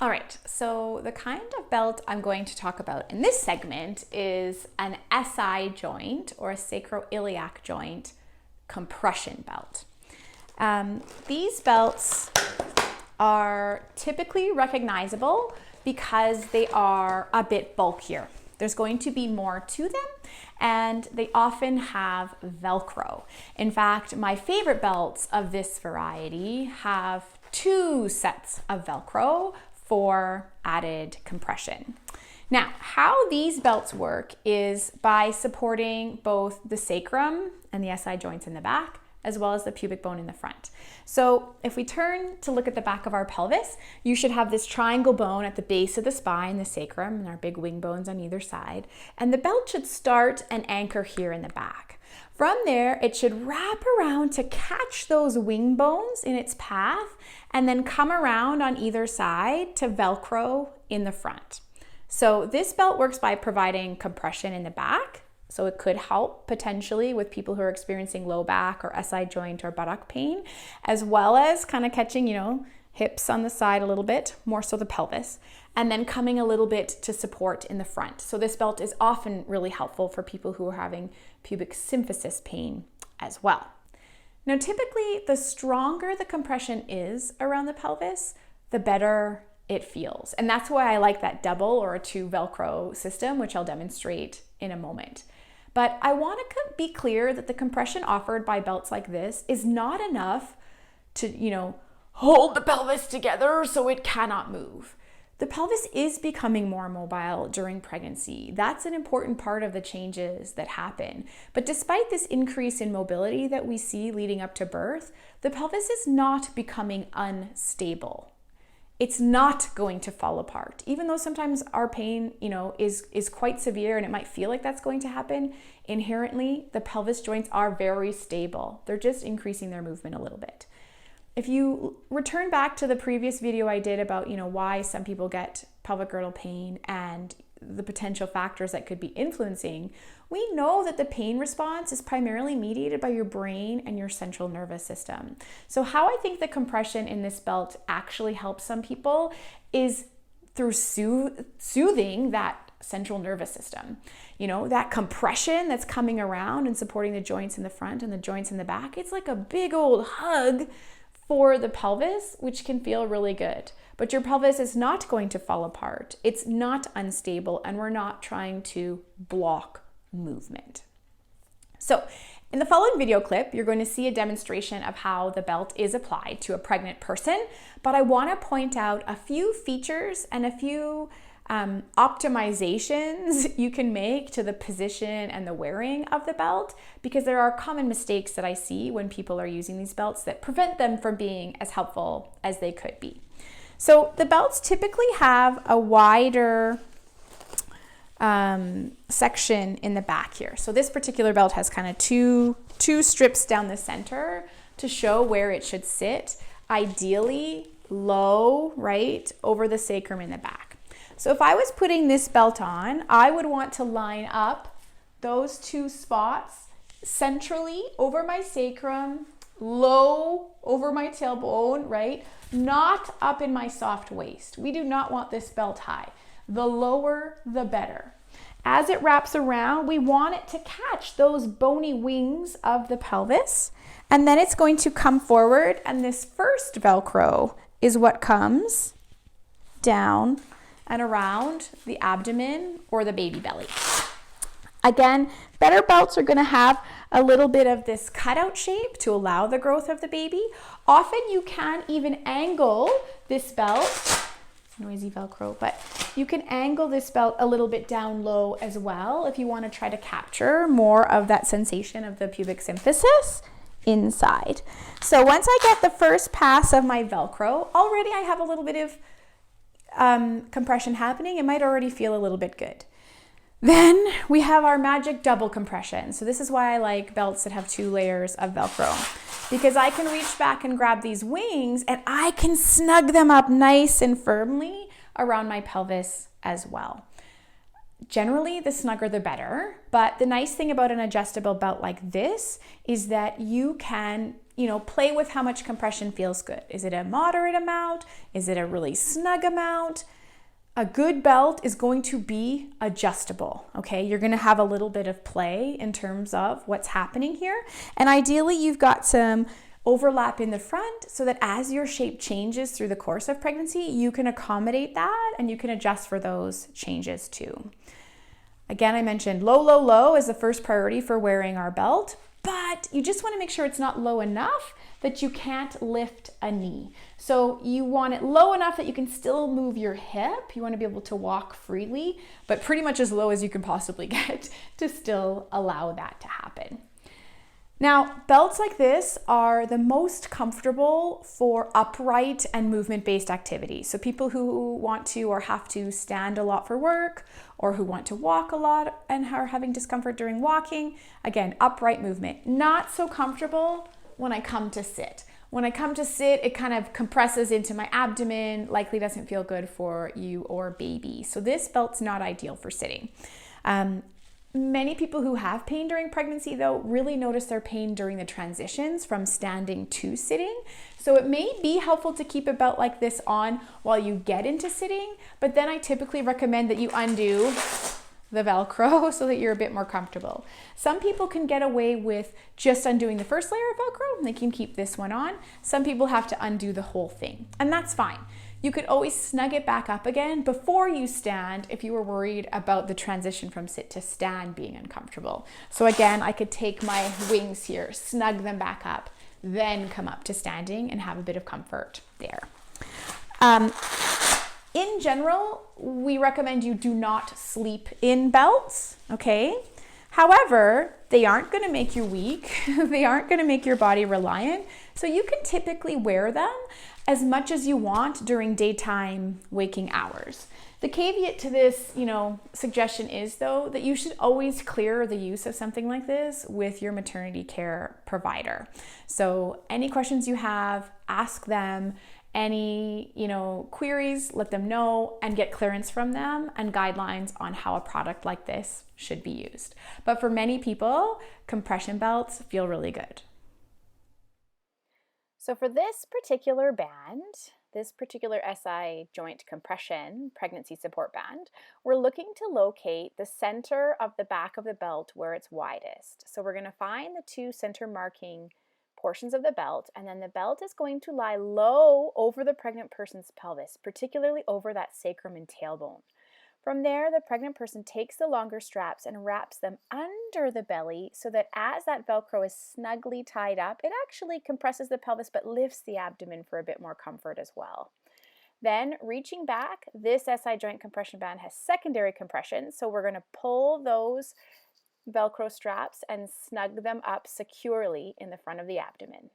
All right, so the kind of belt I'm going to talk about in this segment is an SI joint or a sacroiliac joint compression belt. These belts are typically recognizable because they are a bit bulkier. There's going to be more to them, and they often have Velcro. In fact, my favorite belts of this variety have 2 sets of Velcro for added compression. Now, how these belts work is by supporting both the sacrum and the SI joints in the back, as well as the pubic bone in the front. So if we turn to look at the back of our pelvis, you should have this triangle bone at the base of the spine, the sacrum, and our big wing bones on either side. And the belt should start and anchor here in the back. From there, it should wrap around to catch those wing bones in its path and then come around on either side to Velcro in the front. So this belt works by providing compression in the back. So it could help potentially with people who are experiencing low back or SI joint or buttock pain, as well as kind of catching, hips on the side a little bit, more so the pelvis, and then coming a little bit to support in the front. So this belt is often really helpful for people who are having pubic symphysis pain as well. Now, typically, the stronger the compression is around the pelvis, the better it feels. And that's why I like that double or a 2 Velcro system, which I'll demonstrate in a moment. But I want to be clear that the compression offered by belts like this is not enough to, hold the pelvis together so it cannot move. The pelvis is becoming more mobile during pregnancy. That's an important part of the changes that happen. But despite this increase in mobility that we see leading up to birth, the pelvis is not becoming unstable. It's not going to fall apart. Even though sometimes our pain, is quite severe and it might feel like that's going to happen, inherently, the pelvis joints are very stable. They're just increasing their movement a little bit. If you return back to the previous video I did about, why some people get pelvic girdle pain and the potential factors that could be influencing, we know that the pain response is primarily mediated by your brain and your central nervous system. So how I think the compression in this belt actually helps some people is through soothing that central nervous system. That compression that's coming around and supporting the joints in the front and the joints in the back, it's like a big old hug for the pelvis, which can feel really good. But your pelvis is not going to fall apart. It's not unstable, and we're not trying to block movement. So in the following video clip, you're going to see a demonstration of how the belt is applied to a pregnant person, but I want to point out a few features and a few optimizations you can make to the position and the wearing of the belt, because there are common mistakes that I see when people are using these belts that prevent them from being as helpful as they could be. So the belts typically have a wider section in the back here. So this particular belt has kind of two strips down the center to show where it should sit, ideally low, right, over the sacrum in the back. So if I was putting this belt on, I would want to line up those 2 spots centrally over my sacrum, low over my tailbone, right? Not up in my soft waist. We do not want this belt high. The lower, the better. As it wraps around, we want it to catch those bony wings of the pelvis, and then it's going to come forward, and this first Velcro is what comes down and around the abdomen or the baby belly. Again, better belts are going to have a little bit of this cutout shape to allow the growth of the baby. Often you can even angle this belt, noisy Velcro, but you can angle this belt a little bit down low as well if you want to try to capture more of that sensation of the pubic symphysis inside. So once I get the first pass of my Velcro, already I have a little bit of compression happening. It might already feel a little bit good. Then we have our magic double compression. So this is why I like belts that have 2 layers of Velcro, because I can reach back and grab these wings and I can snug them up nice and firmly around my pelvis as well. Generally, the snugger the better, but the nice thing about an adjustable belt like this is that you can, play with how much compression feels good. Is it a moderate amount? Is it a really snug amount? A good belt is going to be adjustable, okay? You're gonna have a little bit of play in terms of what's happening here. And ideally, you've got some overlap in the front so that as your shape changes through the course of pregnancy, you can accommodate that and you can adjust for those changes too. Again, I mentioned low, low, low is the first priority for wearing our belt, but you just want to make sure it's not low enough that you can't lift a knee. So you want it low enough that you can still move your hip. You want to be able to walk freely, but pretty much as low as you can possibly get to still allow that to happen. Now, belts like this are the most comfortable for upright and movement-based activities. So people who want to or have to stand a lot for work, or who want to walk a lot and are having discomfort during walking, again, upright movement. Not so comfortable when I come to sit. When I come to sit, it kind of compresses into my abdomen, likely doesn't feel good for you or baby. So this belt's not ideal for sitting. Many people who have pain during pregnancy, though, really notice their pain during the transitions from standing to sitting. So it may be helpful to keep a belt like this on while you get into sitting, but then I typically recommend that you undo the Velcro so that you're a bit more comfortable. Some people can get away with just undoing the first layer of Velcro and they can keep this one on. Some people have to undo the whole thing, and that's fine. You could always snug it back up again before you stand if you were worried about the transition from sit to stand being uncomfortable. So again, I could take my wings here, snug them back up, then come up to standing and have a bit of comfort there. In general, we recommend you do not sleep in belts, okay? However, they aren't gonna make you weak. They aren't gonna make your body reliant. So you can typically wear them as much as you want during daytime waking hours. The caveat to this, suggestion is though that you should always clear the use of something like this with your maternity care provider. So any questions you have, ask them. Any, queries, let them know and get clearance from them and guidelines on how a product like this should be used. But for many people, compression belts feel really good. So for this particular band, this particular SI joint compression pregnancy support band, we're looking to locate the center of the back of the belt where it's widest. So we're going to find the two center marking portions of the belt, and then the belt is going to lie low over the pregnant person's pelvis, particularly over that sacrum and tailbone. From there, the pregnant person takes the longer straps and wraps them under the belly so that as that Velcro is snugly tied up, it actually compresses the pelvis but lifts the abdomen for a bit more comfort as well. Then, reaching back, this SI joint compression band has secondary compression, so we're going to pull those Velcro straps and snug them up securely in the front of the abdomen.